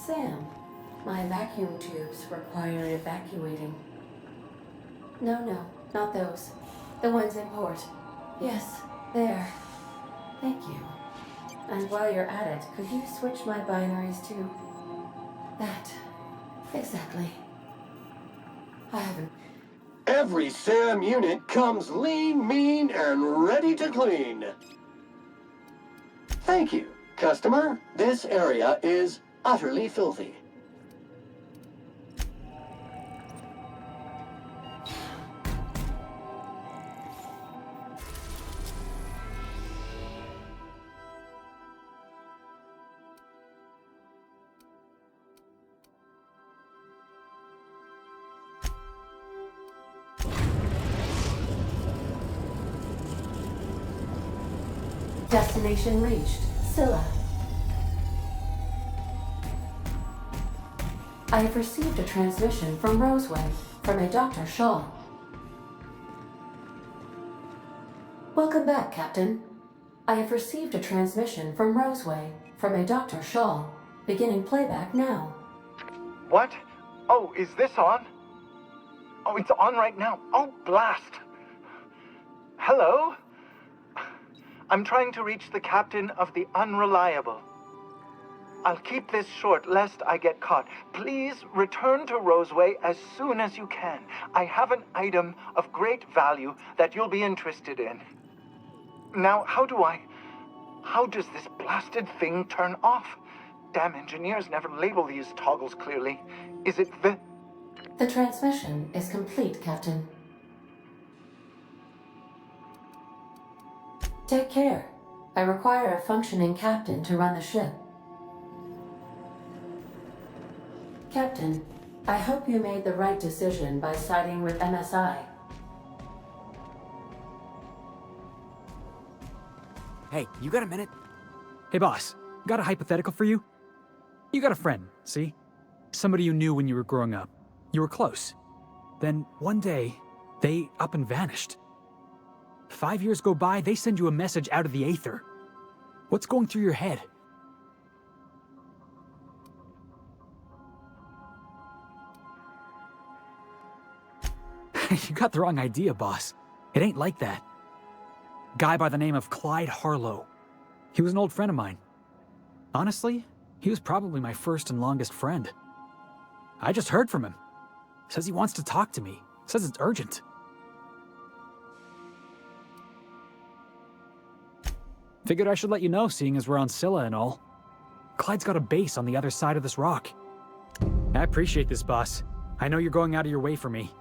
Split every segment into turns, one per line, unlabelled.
Sam, my vacuum tubes require evacuating. No, not those. The ones in port. Yes, there. Thank you. And while you're at it, could you switch my binaries to that? Exactly. I haven't.
Every SAM unit comes lean, mean, and ready to clean. Thank you, customer. This area is utterly filthy.
Destination reached. Scylla. I have received a transmission from Roseway, from a Dr. Shaw. Welcome back, Captain. I have received a transmission from Roseway, from a Dr. Shaw. Beginning playback now.
What? Oh, is this on? Oh, it's on right now. Oh, blast. Hello? I'm trying to reach the captain of the Unreliable. I'll keep this short lest I get caught. Please return to Roseway as soon as you can. I have an item of great value that you'll be interested in. Now, how does this blasted thing turn off? Damn engineers never label these toggles clearly. Is it the...
The transmission is complete, Captain. Take care. I require a functioning captain to run the ship. Captain, I hope you made the right decision by siding with MSI.
Hey, you got a minute? Hey boss, got a hypothetical for you? You got a friend, see? Somebody you knew when you were growing up. You were close. Then one day, they up and vanished. 5 years go by, they send you a message out of the aether. What's going through your head? You got the wrong idea, boss. It ain't like that. Guy by the name of Clyde Harlow. He was an old friend of mine. Honestly, he was probably my first and longest friend. I just heard from him. Says he wants to talk to me. Says it's urgent. Figured I should let you know, seeing as we're on Scylla and all. Clyde's got a base on the other side of this rock. I appreciate this, boss. I know you're going out of your way for me.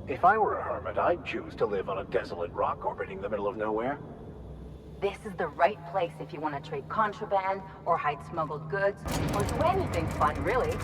If I were a hermit, I'd choose to live on a desolate rock orbiting the middle of nowhere.
This is the right place if you want to trade contraband, or hide smuggled goods, or do anything fun, really.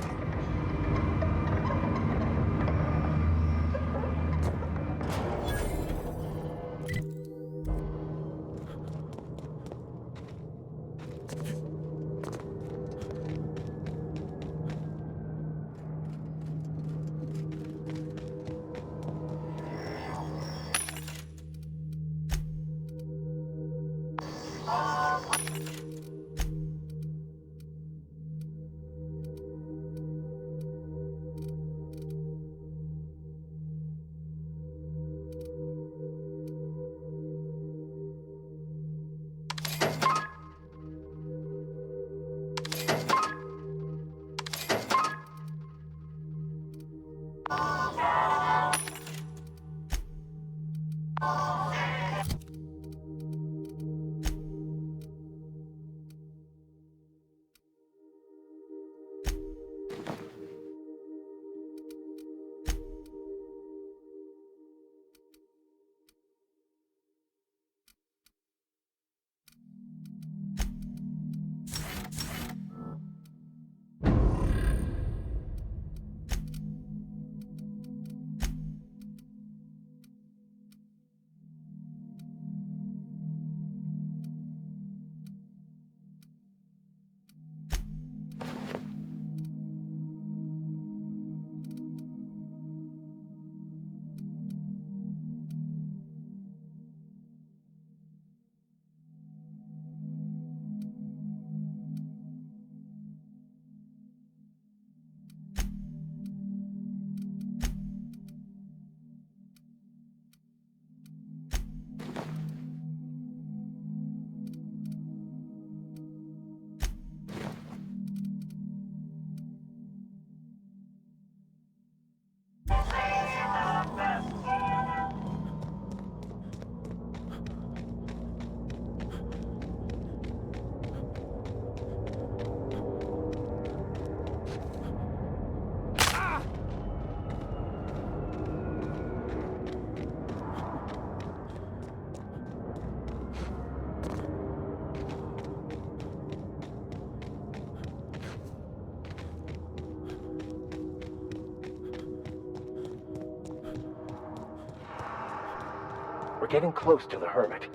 We're getting close to the hermit.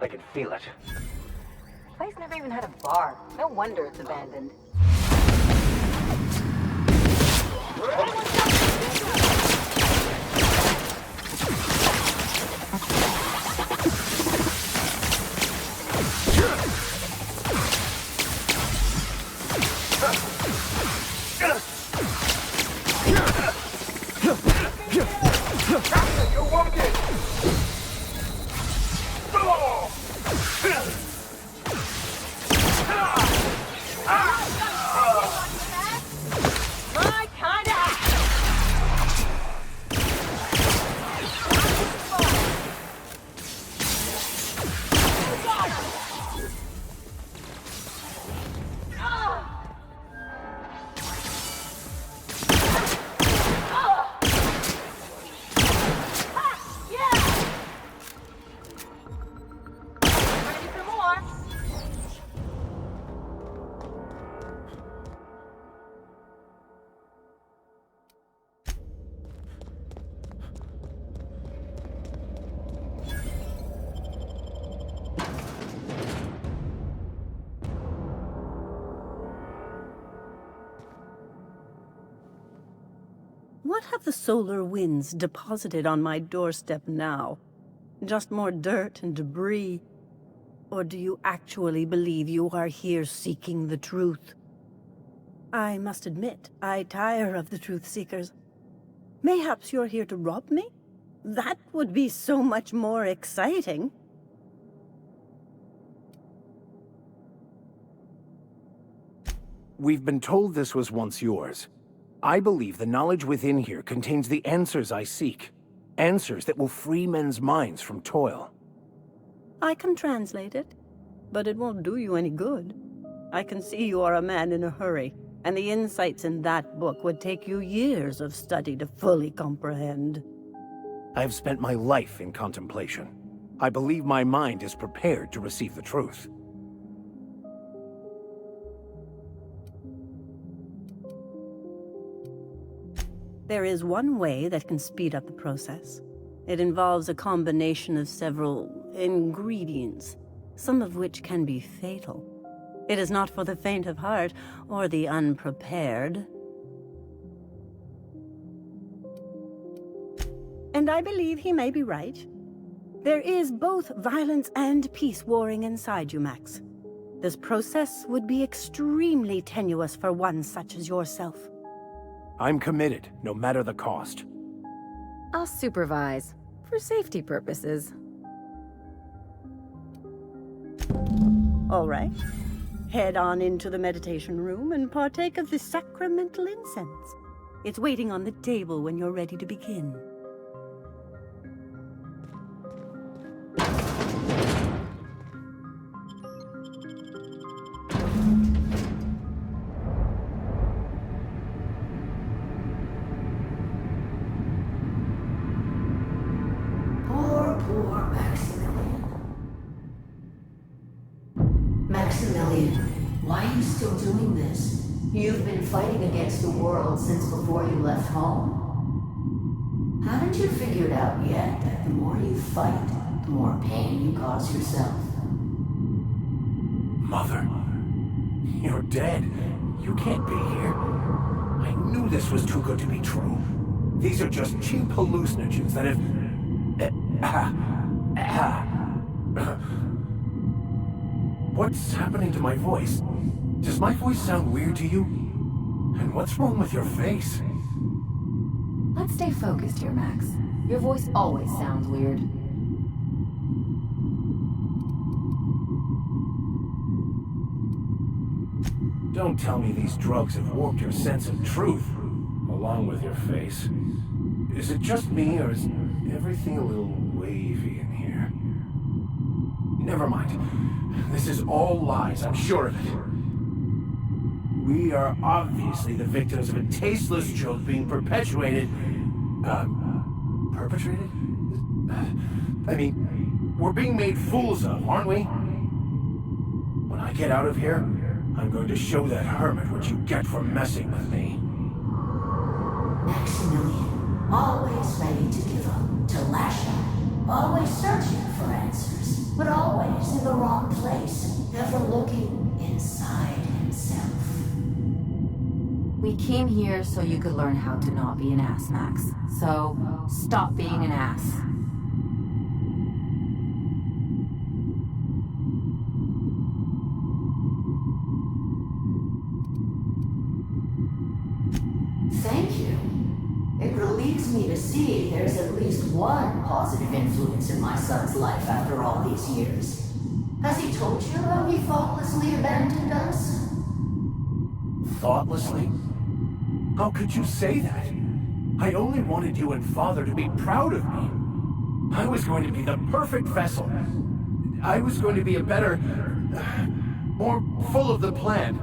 I can feel it.
The place never even had a bar. No wonder it's abandoned.
What have the solar winds deposited on my doorstep now? Just more dirt and debris? Or do you actually believe you are here seeking the truth? I must admit, I tire of the truth seekers. Mayhaps you're here to rob me? That would be so much more exciting.
We've been told this was once yours. I believe the knowledge within here contains the answers I seek. Answers that will free men's minds from toil.
I can translate it, but it won't do you any good. I can see you are a man in a hurry, and the insights in that book would take you years of study to fully comprehend.
I have spent my life in contemplation. I believe my mind is prepared to receive the truth.
There is one way that can speed up the process. It involves a combination of several ingredients, some of which can be fatal. It is not for the faint of heart or the unprepared. And I believe he may be right. There is both violence and peace warring inside you, Max. This process would be extremely tenuous for one such as yourself.
I'm committed, no matter the cost.
I'll supervise, for safety purposes.
All right. Head on into the meditation room and partake of the sacramental incense. It's waiting on the table when you're ready to begin.
Poor Maximilian. Maximilian, why are you still doing this? You've been fighting against the world since before you left home. Haven't you figured out yet that the more you fight, the more pain you cause yourself?
Mother, you're dead. You can't be here. I knew this was too good to be true. These are just cheap hallucinogens that have... What's happening to my voice? Does my voice sound weird to you? And what's wrong with your face?
Let's stay focused here, Max. Your voice always sounds weird.
Don't tell me these drugs have warped your sense of truth, along with your face. Is it just me, or is everything a little wavy in here? Never mind. This is all lies, I'm sure of it. We are obviously the victims of a tasteless joke being perpetuated... perpetrated? I mean, we're being made fools of, aren't we? When I get out of here, I'm going to show that hermit what you get for messing with me.
Maximilian, always ready to give up, to lash out, always searching for answers, but always in the wrong place, never looking inside himself.
We came here so you could learn how to not be an ass, Max. So, stop being an ass.
Thank you. It relieves me to see there's at least one positive influence in my son's life after all these years. Has he told you how he thoughtlessly abandoned us?
Thoughtlessly? How could you say that? I only wanted you and Father to be proud of me. I was going to be the perfect vessel. I was going to be a better... more full of the plan.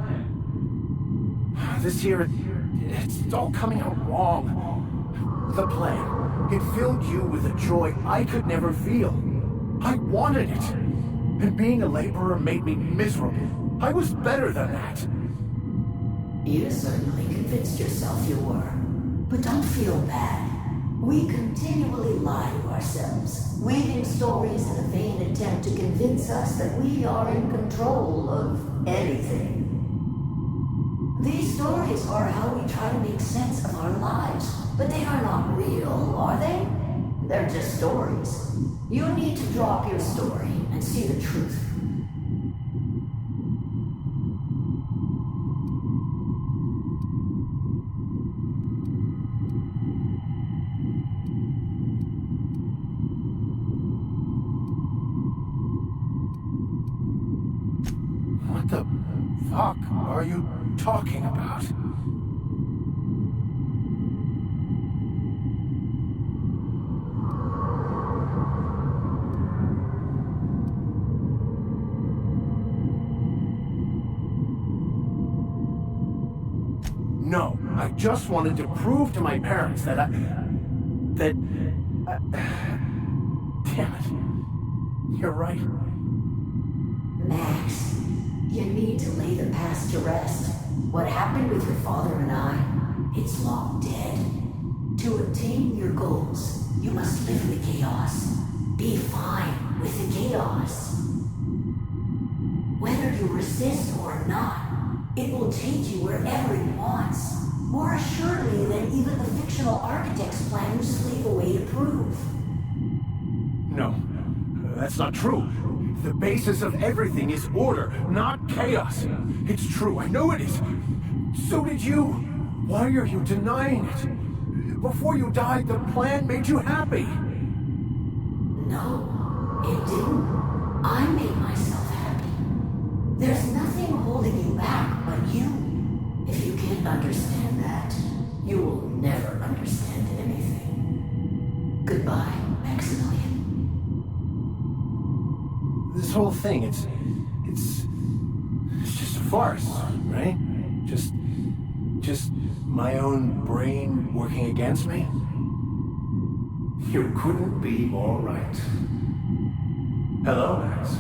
This year, it's all coming out wrong. The plan, it filled you with a joy I could never feel. I wanted it. And being a laborer made me miserable. I was better than that.
You certainly convinced yourself you were. But don't feel bad. We continually lie to ourselves, weaving stories in a vain attempt to convince us that we are in control of anything. These stories are how we try to make sense of our lives, but they are not real, are they? They're just stories. You need to drop your story and see the truth.
What the fuck are you talking about? No, I just wanted to prove to my parents that Damn it. You're right.
Max, you need to lay the past to rest. What happened with your father and I, it's long dead. To attain your goals, you must live in the chaos. Be fine with the chaos. Whether you resist or not, it will take you wherever it wants. More assuredly than even the fictional architect's plan you slave away to prove.
No, that's not true. The basis of everything is order, not chaos. It's true, I know it is. So did you. Why are you denying it? Before you died, the plan made you happy.
No, it didn't. I made myself happy. There's nothing holding you back but you. If you can't understand that, you will never understand anything. Goodbye, Maximilian.
This whole thing, it's just a farce, right? Just my own brain working against me? You couldn't be more right. Hello, Max.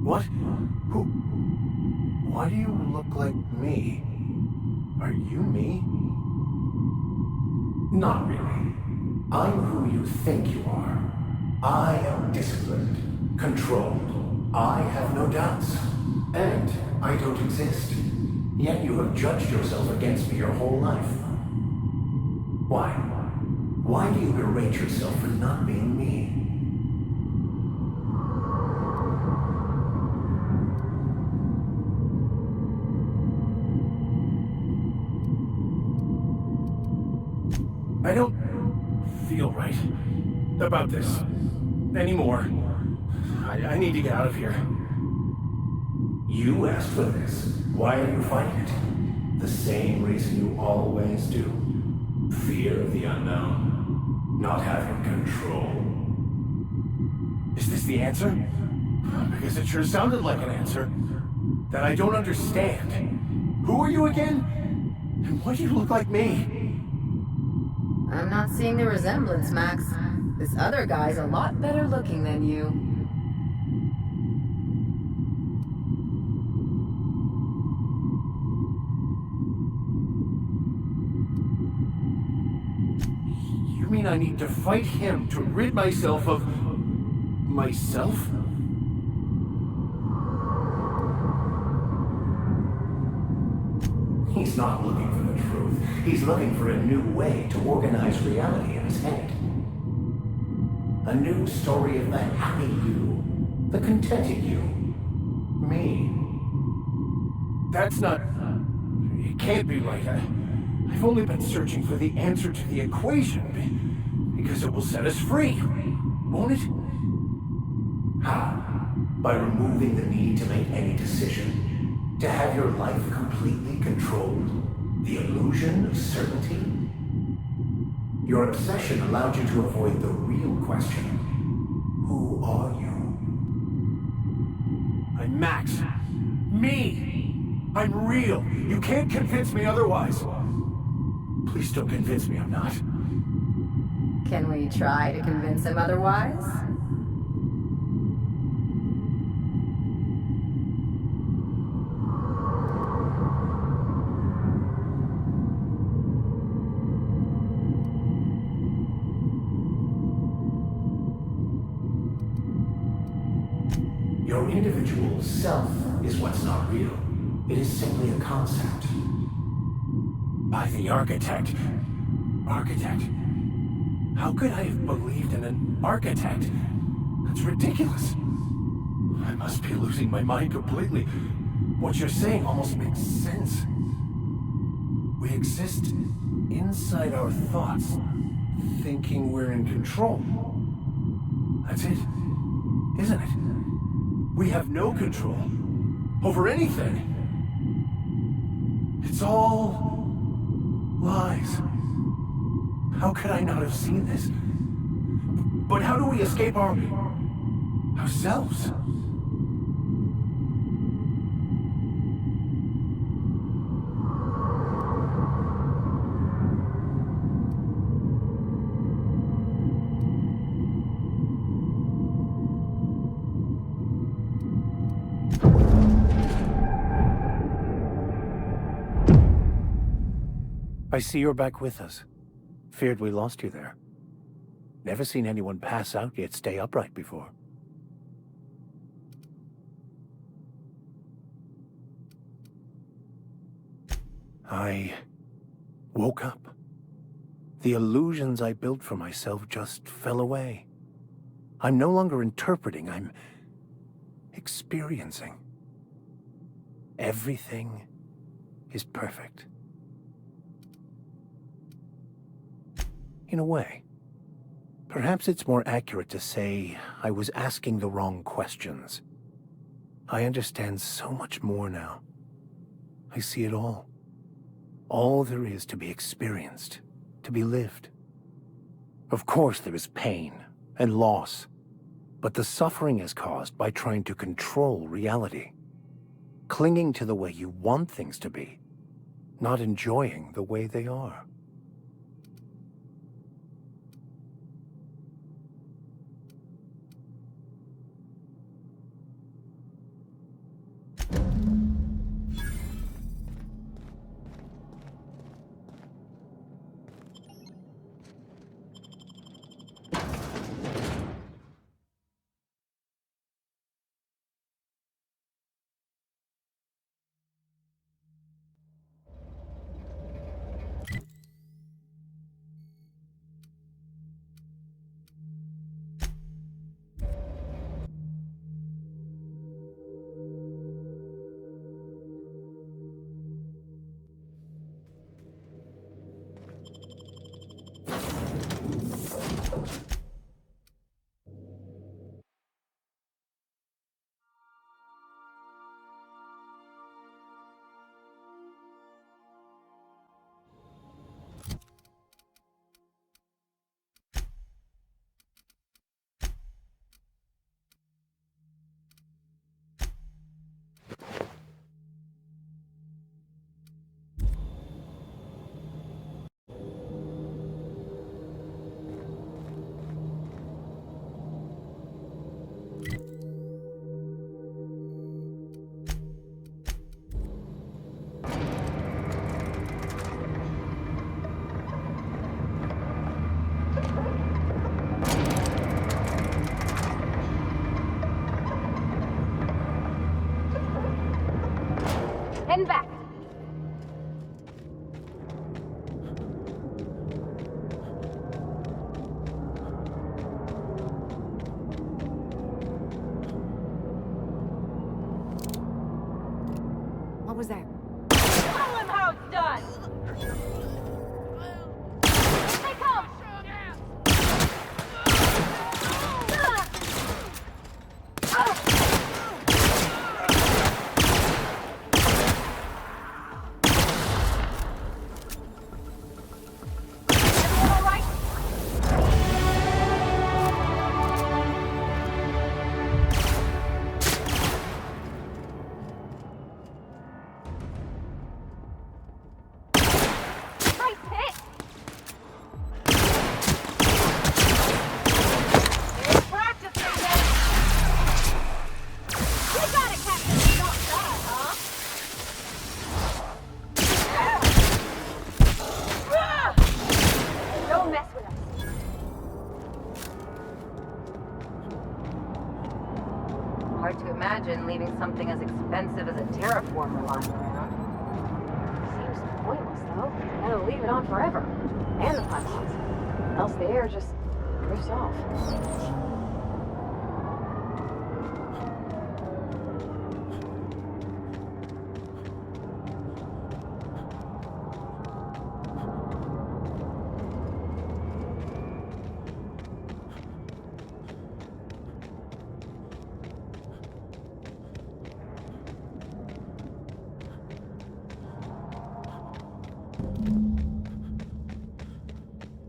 What? Who? Why do you look like me? Are you me? Not really. I'm who you think you are. I am disciplined, controlled. I have no doubts. And I don't exist. Yet you have judged yourself against me your whole life. Why? Why do you berate yourself for not being me? I don't feel right about this anymore. I need to get out of here. You asked for this. Why are you fighting it? The same reason you always do. Fear of the unknown. Not having control. Is this the answer? Because it sure sounded like an answer that I don't understand. Who are you again? And why do you look like me?
I'm not seeing the resemblance, Max. This other guy's a lot better looking than you.
You mean I need to fight him to rid myself of... myself? He's not looking for the truth. He's looking for a new way to organize reality in his head. A new story of the happy you, the contented you, me. That's not... It can't be right. I've only been searching for the answer to the equation, because it will set us free, won't it? How? By removing the need to make any decision? To have your life completely controlled? The illusion of certainty? Your obsession allowed you to avoid the real question. Who are you? I'm Max. Me! I'm real. You can't convince me otherwise. Please don't convince me I'm not.
Can we try to convince him otherwise?
Your individual self is what's not real. It is simply a concept. By the architect. Architect? How could I have believed in an architect? That's ridiculous. I must be losing my mind completely. What you're saying almost makes sense. We exist inside our thoughts, thinking we're in control. That's it, isn't it? We have no control over anything. It's all lies. How could I not have seen this? But how do we escape ourselves? I see you're back with us. Feared we lost you there. Never seen anyone pass out yet stay upright before. I woke up. The illusions I built for myself just fell away. I'm no longer interpreting, I'm experiencing. Everything is perfect. In a way. Perhaps it's more accurate to say I was asking the wrong questions. I understand so much more now. I see it all. All there is to be experienced, to be lived. Of course there is pain and loss, but the suffering is caused by trying to control reality. Clinging to the way you want things to be, not enjoying the way they are.
Heading back. What was that? Tell him how it's done! They come!
Hard to imagine leaving something as expensive as a terraformer lying around.
Seems pointless, though. Gotta leave it on forever. And the pylons. Else the air just drifts off.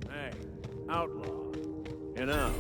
Hey, outlaw. You know,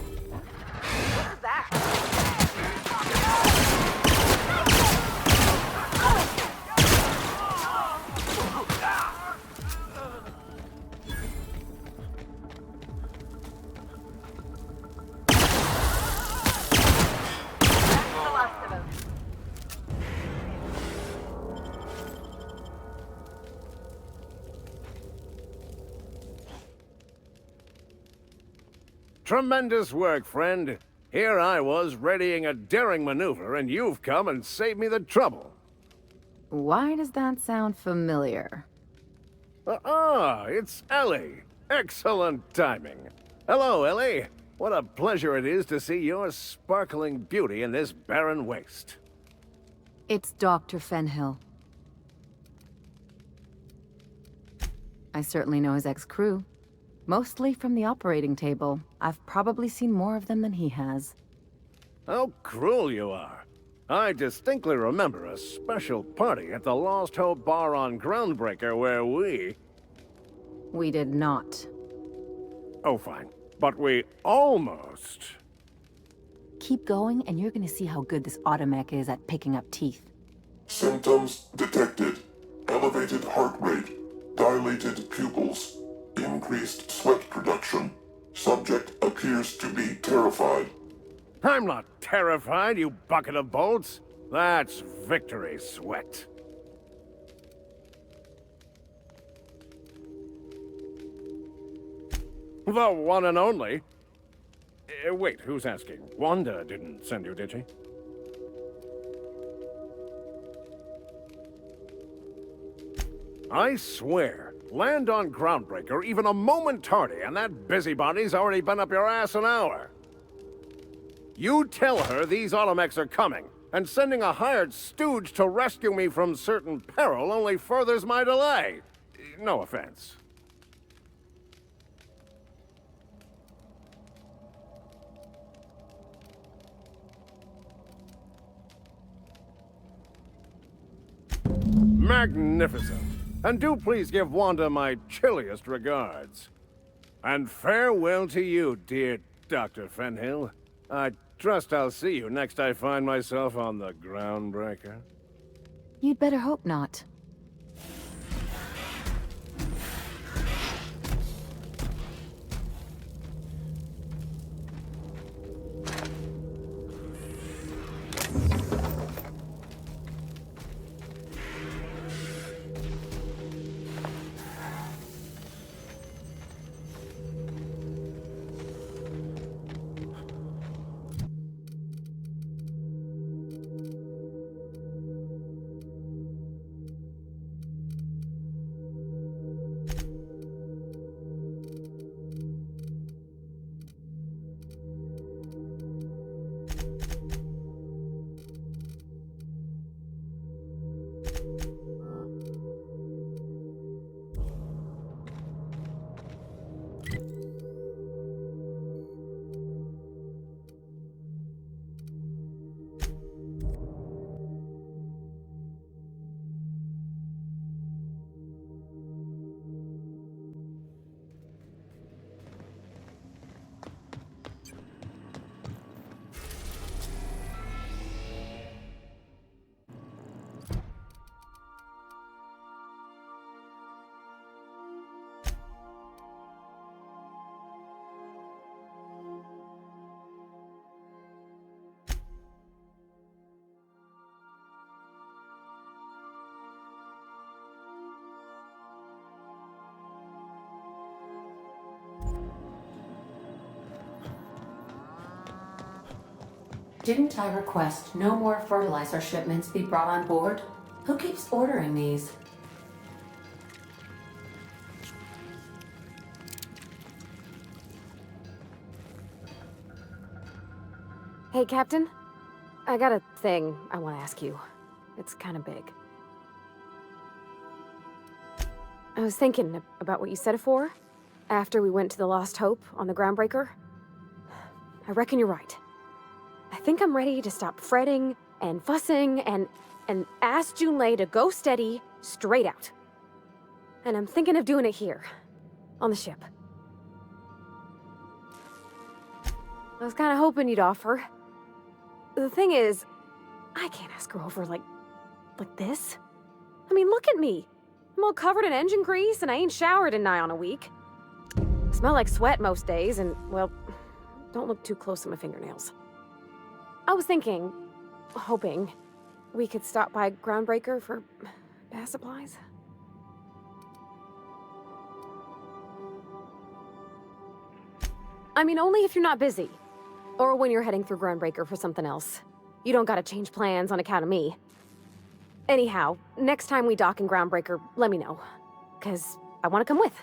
Tremendous work, friend. Here I was readying a daring maneuver, and you've come and saved me the trouble.
Why does that sound familiar?
It's Ellie. Excellent timing. Hello, Ellie. What a pleasure it is to see your sparkling beauty in this barren waste.
It's Dr. Fenhill. I certainly know his ex-crew. Mostly from the operating table. I've probably seen more of them than he has.
How cruel you are. I distinctly remember a special party at the Lost Hope Bar on Groundbreaker where
We did not.
Oh, fine. But we almost...
Keep going, and you're gonna see how good this automech is at picking up teeth.
Symptoms detected. Elevated heart rate, dilated pupils, increased sweat production. Subject appears to be terrified.
I'm not terrified, you bucket of bolts. That's victory sweat. The one and only. Wait, who's asking? Wanda didn't send you, did she? I swear, land on Groundbreaker even a moment tardy, and that busybody's already been up your ass an hour. You tell her these automechs are coming, and sending a hired stooge to rescue me from certain peril only furthers my delay. No offense. Magnificent. And do please give Wanda my chilliest regards. And farewell to you, dear Dr. Fenhill. I trust I'll see you next I find myself on the Groundbreaker.
You'd better hope not.
Didn't I request no more fertilizer shipments be brought on board? Who keeps ordering these?
Hey, Captain. I got a thing I want to ask you. It's kind of big. I was thinking about what you said afore, after we went to the Lost Hope on the Groundbreaker. I reckon you're right. I think I'm ready to stop fretting and fussing and ask Junlei to go steady, straight out. And I'm thinking of doing it here, on the ship. I was kind of hoping you'd offer. The thing is, I can't ask her over like this. I mean, look at me. I'm all covered in engine grease and I ain't showered in nigh on a week. I smell like sweat most days and, well, don't look too close to my fingernails. I was thinking, hoping, we could stop by Groundbreaker for bath supplies. I mean, only if you're not busy. Or when you're heading through Groundbreaker for something else. You don't gotta change plans on account of me. Anyhow, next time we dock in Groundbreaker, let me know. 'Cause I wanna come with.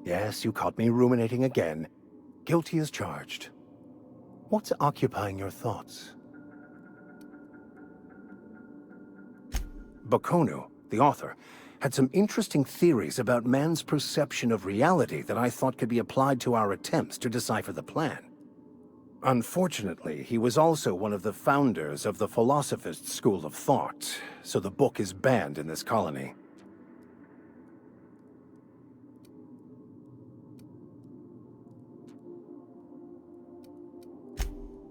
Yes, you caught me ruminating again. Guilty as charged. What's occupying your thoughts? Bakonu, the author, had some interesting theories about man's perception of reality that I thought could be applied to our attempts to decipher the plan. Unfortunately, he was also one of the founders of the philosophist school of thought, so the book is banned in this colony.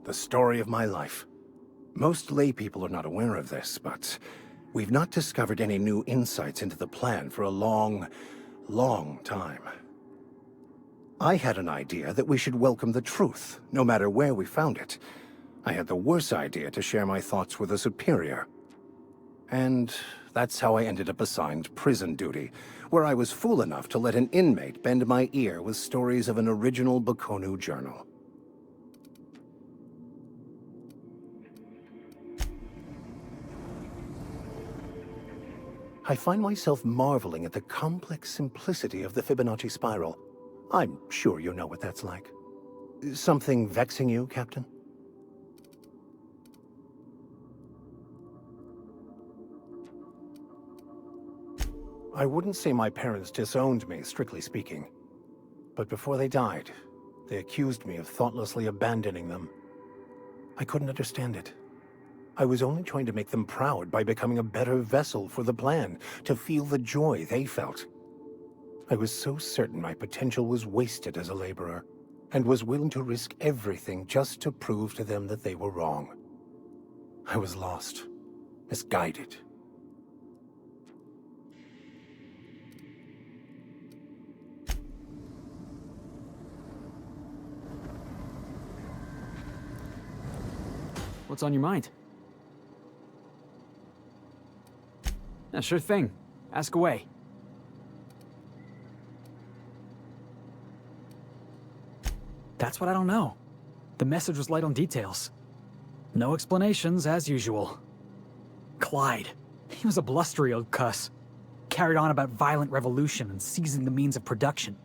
The story of my life. Most lay people are not aware of this, but we've not discovered any new insights into the plan for a long, long time. I had an idea that we should welcome the truth, no matter where we found it. I had the worse idea to share my thoughts with a superior. And that's how I ended up assigned prison duty, where I was fool enough to let an inmate bend my ear with stories of an original Bakonu journal. I find myself marveling at the complex simplicity of the Fibonacci spiral. I'm sure you know what that's like. Something vexing you, Captain? I wouldn't say my parents disowned me, strictly speaking. But before they died, they accused me of thoughtlessly abandoning them. I couldn't understand it. I was only trying to make them proud by becoming a better vessel for the plan, to feel the joy they felt. I was so certain my potential was wasted as a laborer, and was willing to risk everything just to prove to them that they were wrong. I was lost, misguided.
What's on your mind? Yeah, sure thing. Ask away. That's what I don't know. The message was light on details. No explanations, as usual. Clyde. He was a blustery old cuss. Carried on about violent revolution and seizing the means of production.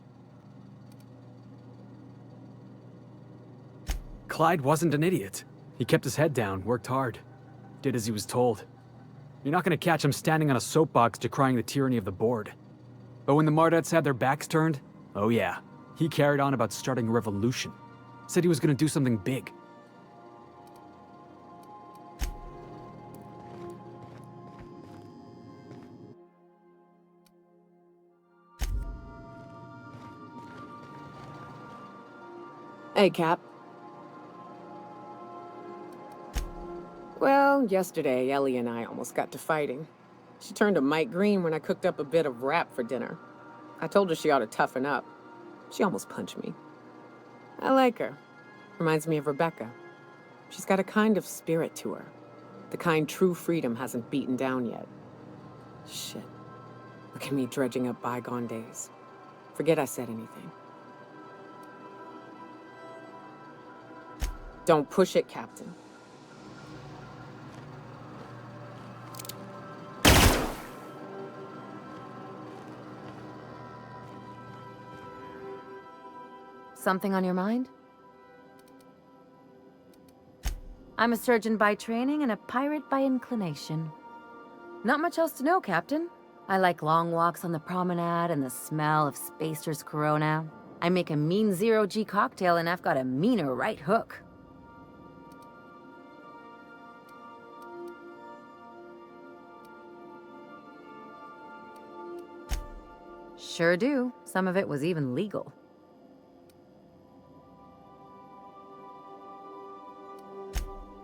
Clyde wasn't an idiot. He kept his head down, worked hard, did as he was told. You're not gonna catch him standing on a soapbox decrying the tyranny of the board. But when the Mardettes had their backs turned, oh yeah, he carried on about starting a revolution. Said he was gonna do something big.
Hey, Cap. Well, yesterday, Ellie and I almost got to fighting. She turned to Mike Green when I cooked up a bit of wrap for dinner. I told her she ought to toughen up. She almost punched me. I like her. Reminds me of Rebecca. She's got a kind of spirit to her. The kind true freedom hasn't beaten down yet. Shit. Look at me dredging up bygone days. Forget I said anything. Don't push it, Captain.
Something on your mind? I'm a surgeon by training and a pirate by inclination. Not much else to know, Captain. I like long walks on the promenade and the smell of Spacer's Corona. I make a mean zero-G cocktail and I've got a meaner right hook. Sure do. Some of it was even legal.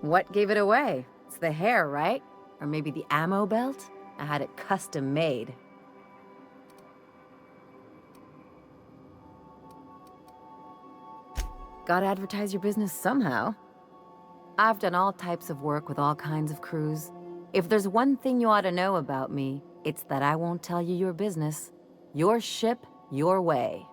What gave it away? It's the hair, right? Or maybe the ammo belt? I had it custom made. Gotta advertise your business somehow. I've done all types of work with all kinds of crews. If there's one thing you ought to know about me, it's that I won't tell you your business. Your ship, your way.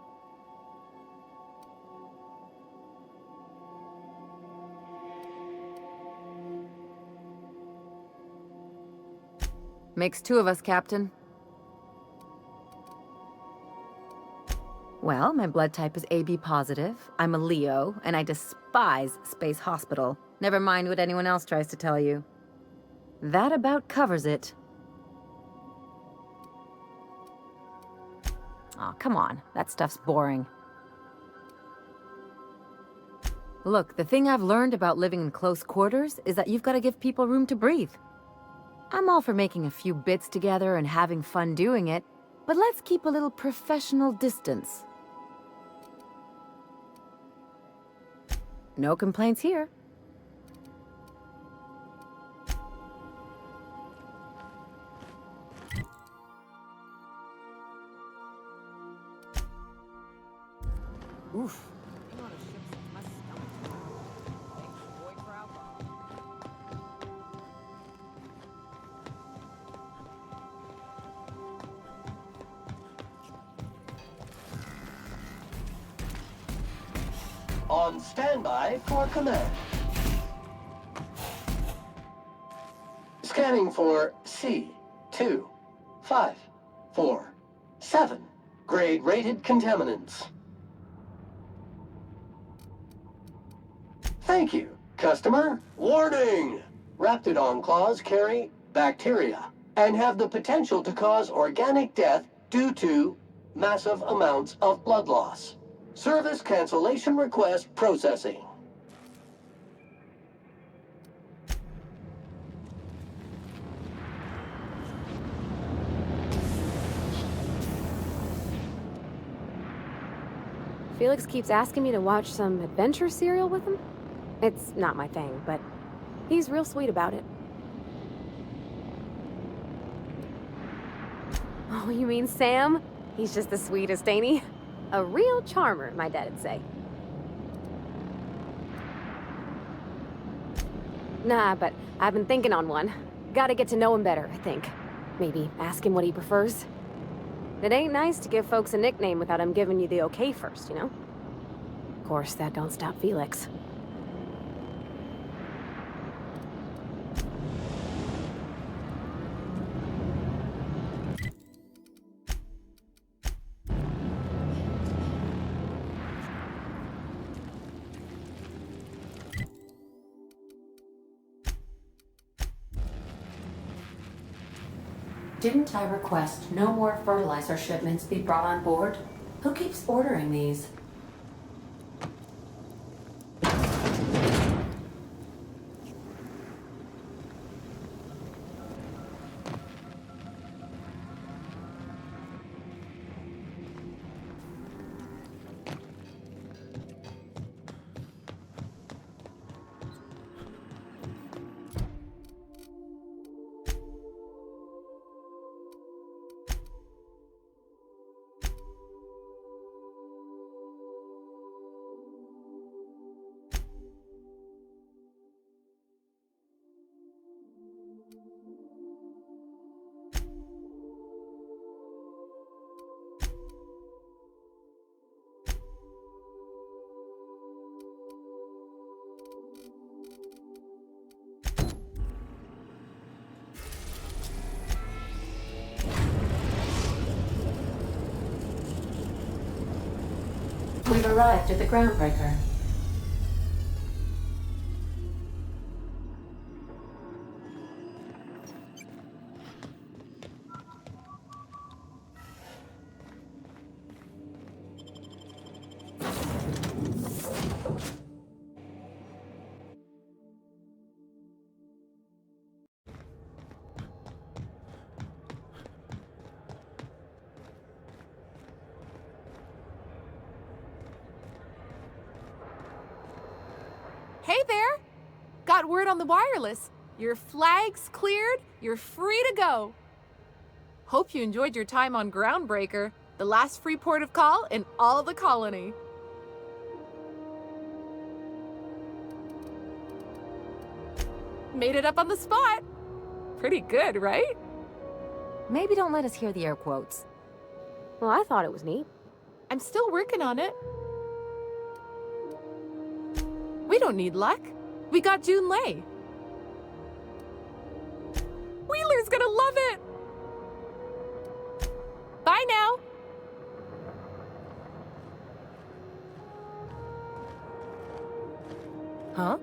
Makes two of us, Captain. Well, my blood type is AB positive. I'm a Leo, and I despise Space Hospital. Never mind what anyone else tries to tell you. That about covers it. Aw, come on. That stuff's boring. Look, the thing I've learned about living in close quarters is that you've got to give people room to breathe. I'm all for making a few bits together and having fun doing it, but let's keep a little professional distance. No complaints here. Oof.
On standby for command. Scanning for C2547. Grade rated contaminants. Thank you, customer. Warning! Raptidon claws carry bacteria and have the potential to cause organic death due to massive amounts of blood loss. Service cancellation request processing.
Felix keeps asking me to watch some adventure serial with him. It's not my thing, but he's real sweet about it. Oh, you mean Sam? He's just the sweetest, ain't he? A real charmer, my dad'd say. Nah, but I've been thinking on one. Gotta get to know him better, I think. Maybe ask him what he prefers. It ain't nice to give folks a nickname without him giving you the okay first, you know? Of course, that don't stop Felix.
Didn't I request no more fertilizer shipments be brought on board? Who keeps ordering these? We've arrived at the groundbreaker.
Hey there! Got word on the wireless. Your flag's cleared, you're free to go. Hope you enjoyed your time on Groundbreaker, the last free port of call in all the colony. Made it up on the spot. Pretty good, right?
Maybe don't let us hear the air quotes.
Well, I thought it was neat.
I'm still working on it. We don't need luck. We got June Lay. Wheeler's gonna love it! Bye now!
Huh?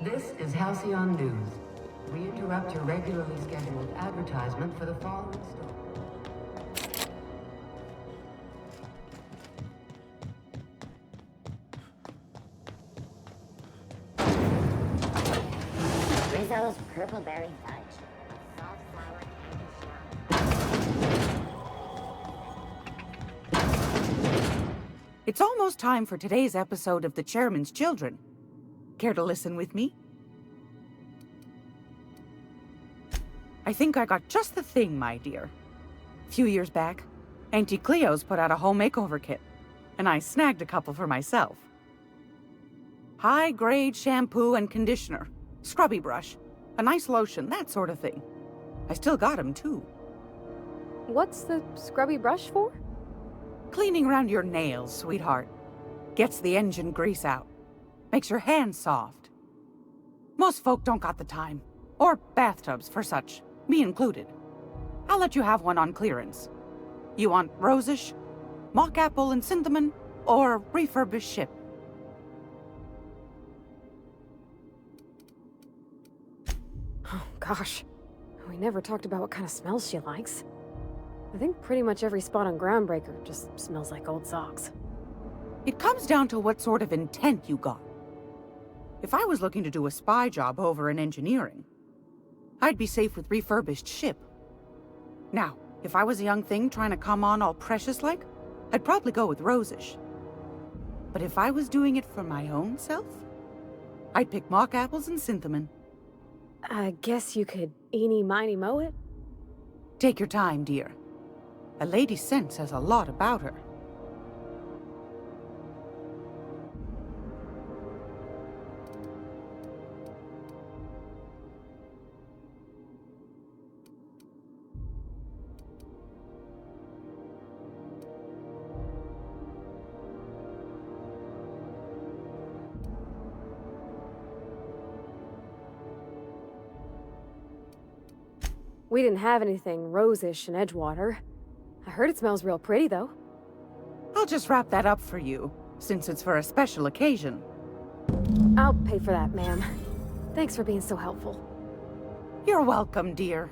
This is Halcyon News. We interrupt your regularly scheduled advertisement for the following story.
Rizzo's purple berry fudge.
It's almost time for today's episode of The Chairman's Children. Care to listen with me? I think I got just the thing, my dear. A few years back, Auntie Cleo's put out a home makeover kit, and I snagged a couple for myself. High-grade shampoo and conditioner, scrubby brush, a nice lotion, that sort of thing. I still got 'em, too.
What's the scrubby brush for?
Cleaning around your nails, sweetheart. Gets the engine grease out. Makes your hands soft. Most folk don't got the time. Or bathtubs for such, me included. I'll let you have one on clearance. You want rosish, mock apple and cinnamon, or refurbished ship?
Oh, gosh. We never talked about what kind of smells she likes. I think pretty much every spot on Groundbreaker just smells like old socks.
It comes down to what sort of intent you got. If I was looking to do a spy job over in engineering, I'd be safe with refurbished ship. Now, if I was a young thing trying to come on all precious-like, I'd probably go with rosish. But if I was doing it for my own self, I'd pick mock apples and cinnamon.
I guess you could eeny-miny moe it?
Take your time, dear. A lady's scent says a lot about her.
We didn't have anything rosish in Edgewater. I heard it smells real pretty, though.
I'll just wrap that up for you, since it's for a special occasion.
I'll pay for that, ma'am. Thanks for being so helpful.
You're welcome, dear.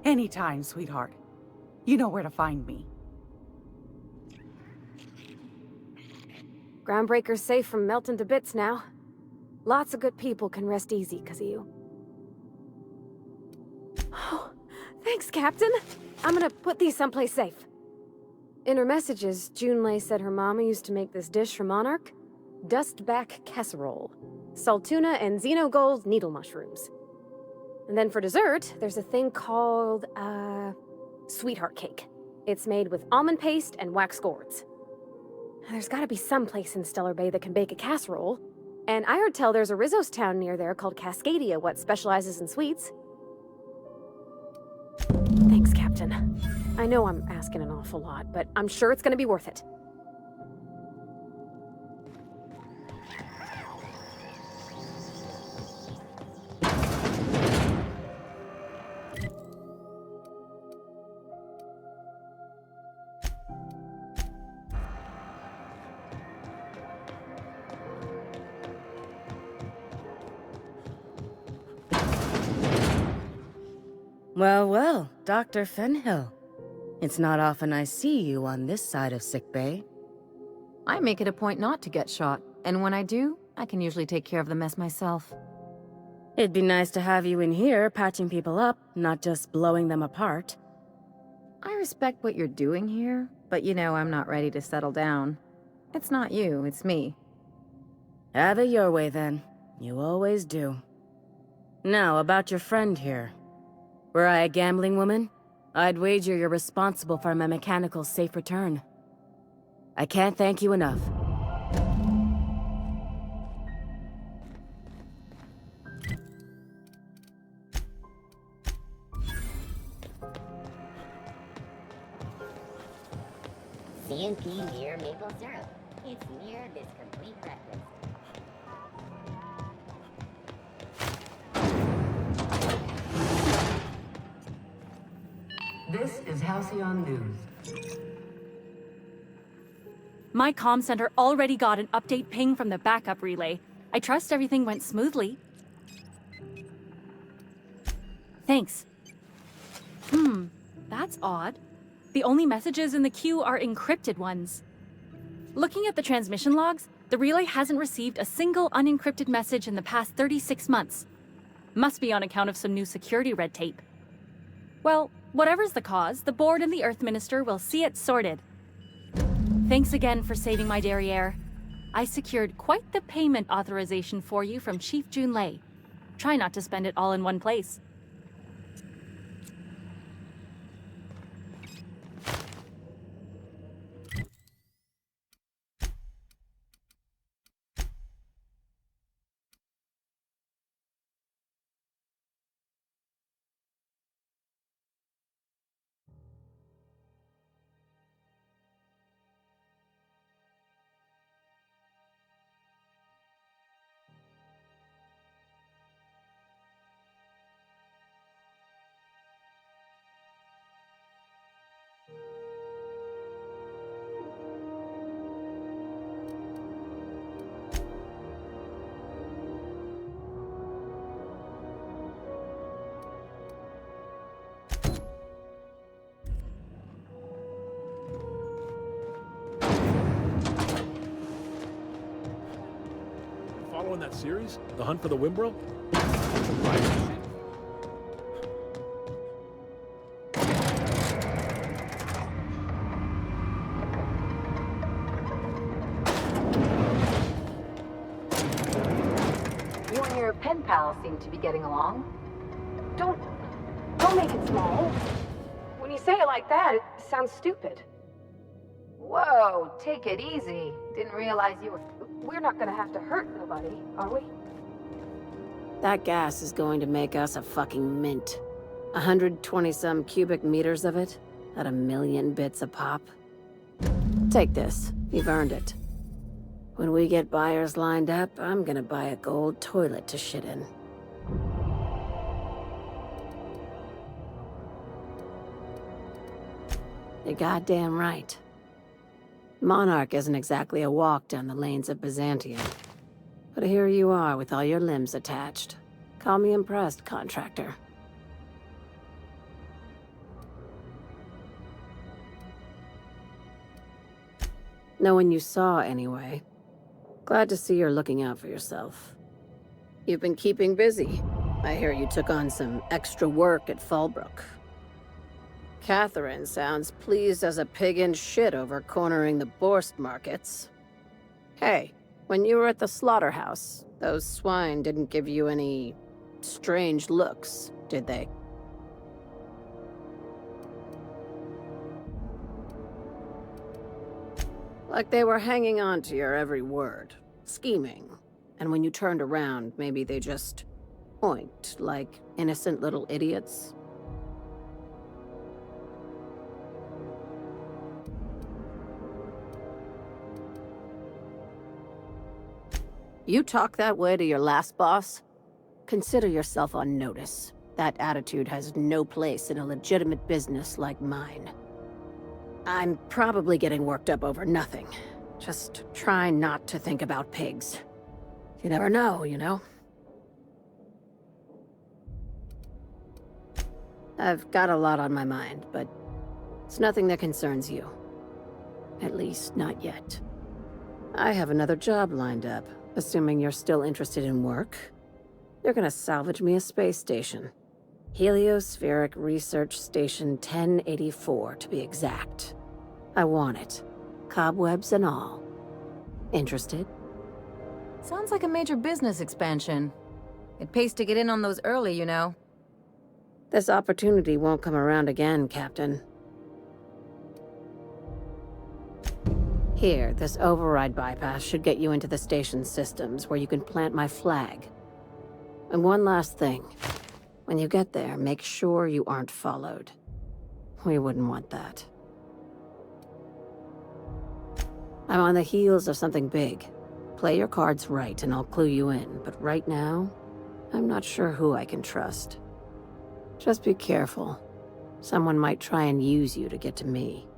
Anytime, sweetheart. You know where to find me.
Groundbreaker's safe from melting to bits now. Lots of good people can rest easy because of you. Oh, thanks, Captain. I'm gonna put these someplace safe. In her messages, Junlei said her mama used to make this dish for Monarch. Dustback casserole. Saltuna and xenogold needle mushrooms. And then for dessert, there's a thing called, sweetheart cake. It's made with almond paste and wax gourds. There's gotta be some place in Stellar Bay that can bake a casserole. And I heard tell there's a Rizzo's town near there called Cascadia what specializes in sweets. Thanks, Captain. I know I'm asking an awful lot, but I'm sure it's gonna be worth it.
Well, well, Dr. Fenhill. It's not often I see you on this side of sickbay. I make it a point not to get shot, and when I do, I can usually take care of the mess myself. It'd be nice to have you in here patching people up, not just blowing them apart. I respect what you're doing here, but you know I'm not ready to settle down. It's not you, it's me. Have it your way then. You always do. Now, about your friend here. Were I a gambling woman, I'd wager you're responsible for my mechanical safe return. I can't thank you enough.
CNP near maple syrup. It's near this complete breakfast.
This is Halcyon News.
My comm center already got an update ping from the backup relay. I trust everything went smoothly. Thanks. That's odd. The only messages in the queue are encrypted ones. Looking at the transmission logs, the relay hasn't received a single unencrypted message in the past 36 months. Must be on account of some new security red tape. Well, whatever's the cause, the board and the Earth Minister will see it sorted. Thanks again for saving my derriere. I secured quite the payment authorization for you from Chief Junlei. Try not to spend it all in one place.
Following that series? The Hunt for the Wimbrel?
You and your pen pal seem to be getting along.
Don't make it small. When you say it like that, it sounds stupid.
Whoa, take it easy. Didn't realize you were...
We're not gonna have to hurt nobody, are we?
That gas is going to make us a fucking mint. 120-some cubic meters of it, at 1,000,000 bits a pop. Take this. You've earned it. When we get buyers lined up, I'm gonna buy a gold toilet to shit in. You're goddamn right. Monarch isn't exactly a walk down the lanes of Byzantium. But here you are with all your limbs attached. Call me impressed, contractor. No one you saw, anyway. Glad to see you're looking out for yourself. You've been keeping busy. I hear you took on some extra work at Fallbrook. Catherine sounds pleased as a pig in shit over cornering the Borst markets. Hey, when you were at the slaughterhouse, those swine didn't give you any strange looks, did they? Like they were hanging on to your every word, scheming. And when you turned around, maybe they just oinked like innocent little idiots. You talk that way to your last boss? Consider yourself on notice. That attitude has no place in a legitimate business like mine. I'm probably getting worked up over nothing. Just try not to think about pigs. You never know, you know? I've got a lot on my mind, but it's nothing that concerns you. At least, not yet. I have another job lined up, assuming you're still interested in work. You're gonna salvage me a space station. Heliospheric Research Station 1084, to be exact. I want it. Cobwebs and all. Interested?
Sounds like a major business expansion. It pays to get in on those early, you know.
This opportunity won't come around again, Captain. Here, this override bypass should get you into the station's systems where you can plant my flag. And one last thing. When you get there, make sure you aren't followed. We wouldn't want that. I'm on the heels of something big. Play your cards right and I'll clue you in, but right now, I'm not sure who I can trust. Just be careful. Someone might try and use you to get to me.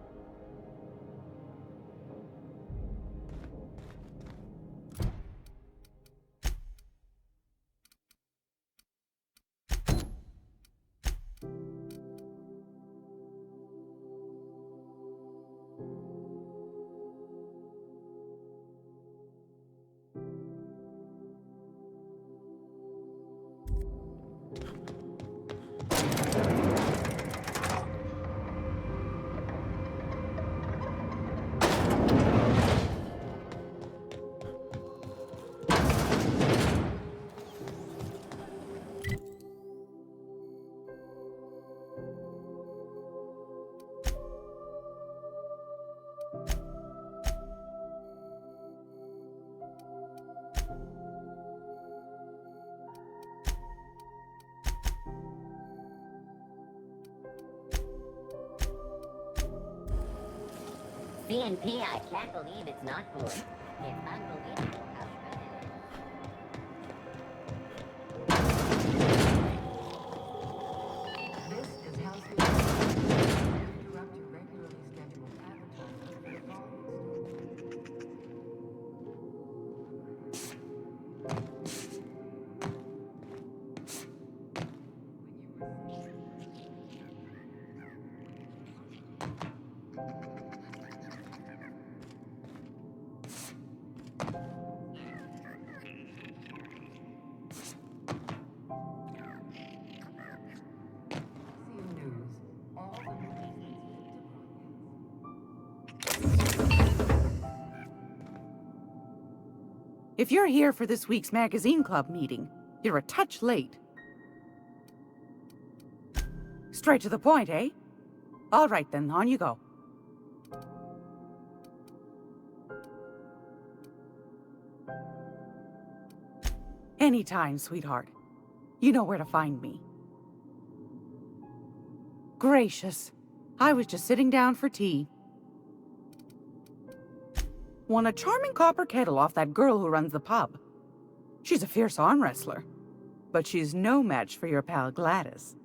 CNP, I can't believe it's not good. It's unbelievable how good it is.
This is Halcyon. Interrupt your regularly scheduled advertisement for the following
If you're here for this week's magazine club meeting, you're a touch late. Straight to the point, eh? All right then, on you go. Anytime, sweetheart. You know where to find me. Gracious. I was just sitting down for tea. Won a charming copper kettle off that girl who runs the pub. She's a fierce arm wrestler, but she's no match for your pal Gladys.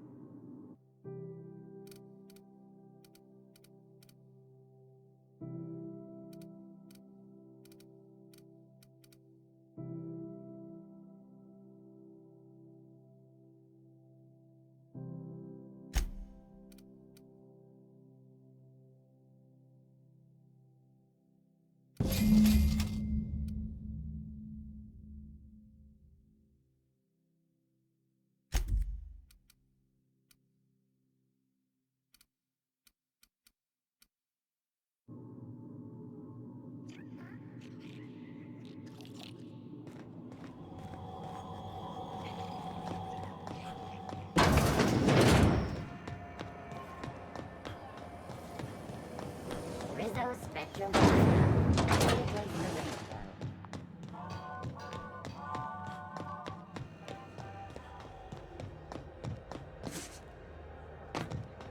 Rizzo Spectrum.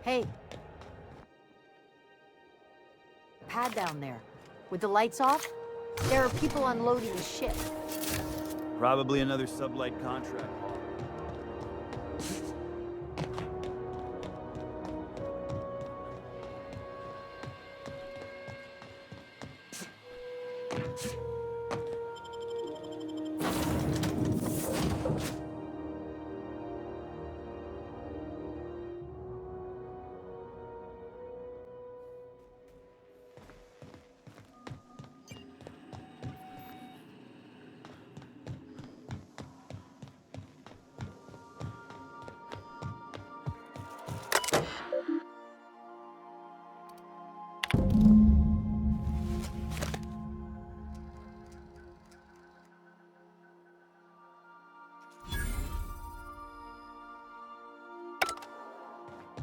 Hey. Pad down there. With the lights off, there are people unloading the ship.
Probably another sublight contract.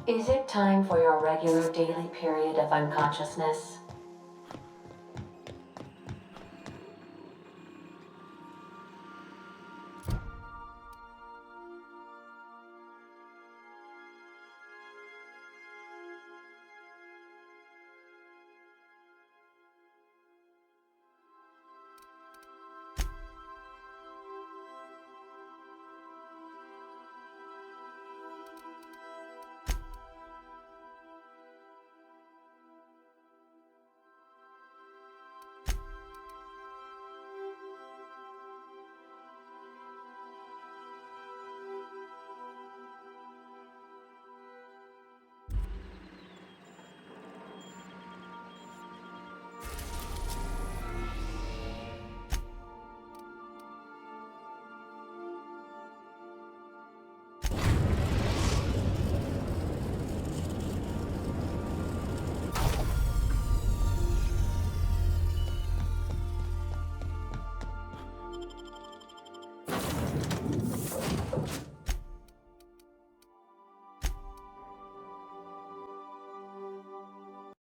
Is it time for your regular daily period of unconsciousness?